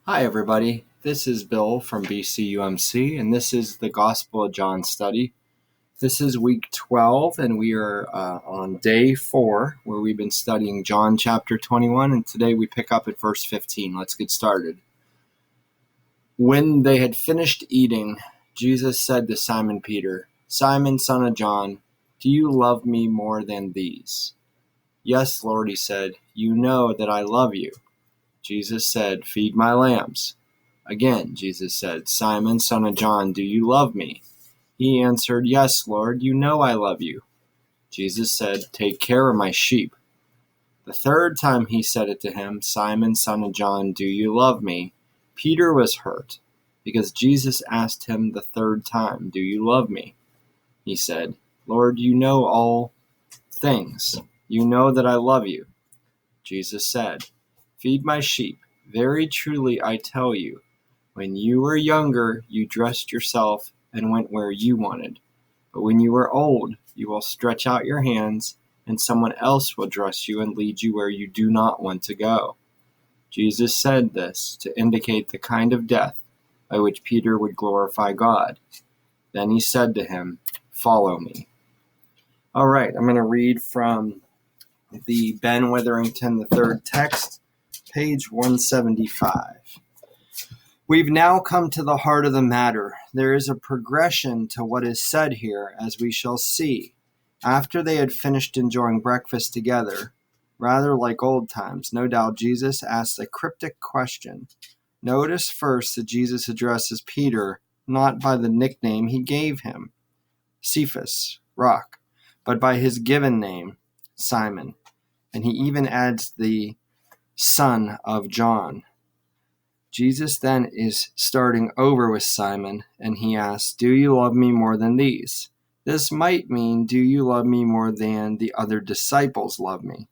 Hi, everybody. This is Bill from BCUMC, and this is the Gospel of John study. This is week 12, and we are on day 4, where we've been studying John chapter 21, and today we pick up at verse 15. Let's get started. When they had finished eating, Jesus said to Simon Peter, "Simon, son of John, do you love me more than these?" "Yes, Lord," he said, "you know that I love you." Jesus said, "Feed my lambs." Again, Jesus said, "Simon, son of John, do you love me?" He answered, "Yes, Lord, you know I love you." Jesus said, "Take care of my sheep." The third time he said it to him, "Simon, son of John, do you love me?" Peter was hurt, because Jesus asked him the third time, "Do you love me?" He said, "Lord, you know all things. You know that I love you." Jesus said, "Feed my sheep. Very truly I tell you, when you were younger, you dressed yourself and went where you wanted. But when you are old, you will stretch out your hands, and someone else will dress you and lead you where you do not want to go." Jesus said this to indicate the kind of death by which Peter would glorify God. Then he said to him, "Follow me." All right, I'm going to read from the Ben Witherington III text, page 175. We've now come to the heart of the matter. There is a progression to what is said here, as we shall see. After they had finished enjoying breakfast together, rather like old times, no doubt Jesus asked a cryptic question. Notice first that Jesus addresses Peter not by the nickname he gave him, Cephas, rock, but by his given name, Simon. And he even adds the son of John. Jesus then is starting over with Simon, and he asks, "Do you love me more than these?" This might mean, "Do you love me more than the other disciples love me?"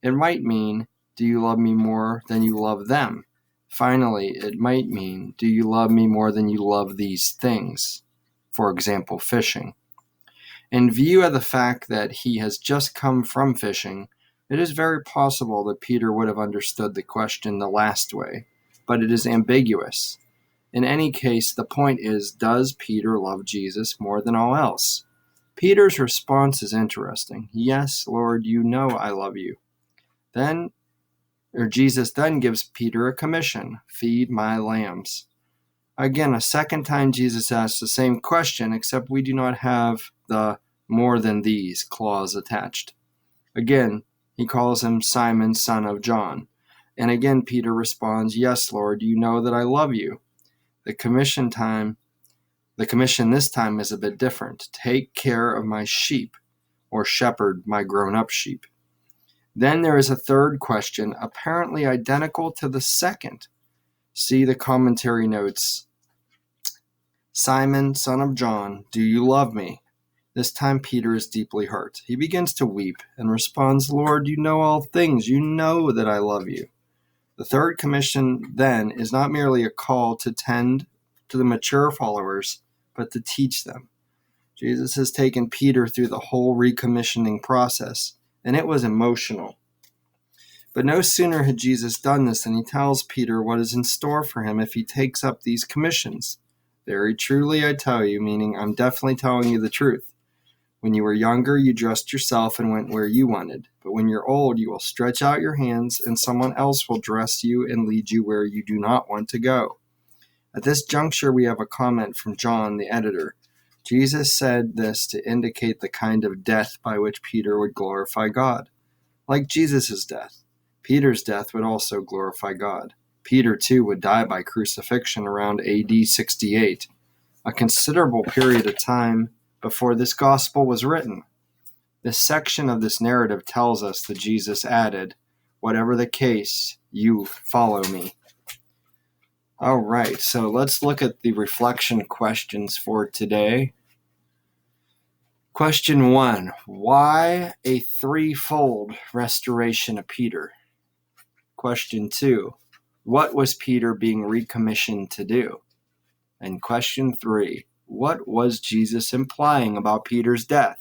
It might mean, "Do you love me more than you love them?" Finally, it might mean, "Do you love me more than you love these things?" For example, fishing. In view of the fact that he has just come from fishing, it is very possible that Peter would have understood the question the last way, but it is ambiguous. In any case, the point is, does Peter love Jesus more than all else? Peter's response is interesting. "Yes, Lord, you know I love you." Jesus then gives Peter a commission, "Feed my lambs." Again, a second time Jesus asks the same question, except we do not have the "more than these" clause attached. Again, he calls him Simon, son of John. And again, Peter responds, "Yes, Lord, you know that I love you." The commission this time is a bit different. "Take care of my sheep," or shepherd my grown-up sheep. Then there is a third question, apparently identical to the second. See the commentary notes. "Simon, son of John, do you love me?" This time Peter is deeply hurt. He begins to weep and responds, "Lord, you know all things. You know that I love you." The third commission, then, is not merely a call to tend to the mature followers, but to teach them. Jesus has taken Peter through the whole recommissioning process, and it was emotional. But no sooner had Jesus done this than he tells Peter what is in store for him if he takes up these commissions. "Very truly I tell you," meaning I'm definitely telling you the truth. "When you were younger, you dressed yourself and went where you wanted. But when you're old, you will stretch out your hands, and someone else will dress you and lead you where you do not want to go." At this juncture, we have a comment from John, the editor. Jesus said this to indicate the kind of death by which Peter would glorify God. Like Jesus' death, Peter's death would also glorify God. Peter, too, would die by crucifixion around AD 68, a considerable period of time before this gospel was written. This section of this narrative tells us that Jesus added, "Whatever the case, you follow me." All right, so let's look at the reflection questions for today. Question 1, why a threefold restoration of Peter? Question 2, what was Peter being recommissioned to do? And question 3, what was Jesus implying about Peter's death?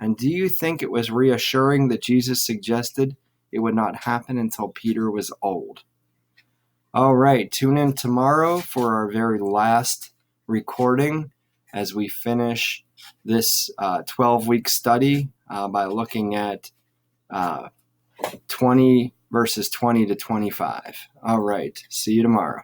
And do you think it was reassuring that Jesus suggested it would not happen until Peter was old? All right, tune in tomorrow for our very last recording as we finish this 12-week study by looking at 20 verses 20 to 25. All right, see you tomorrow.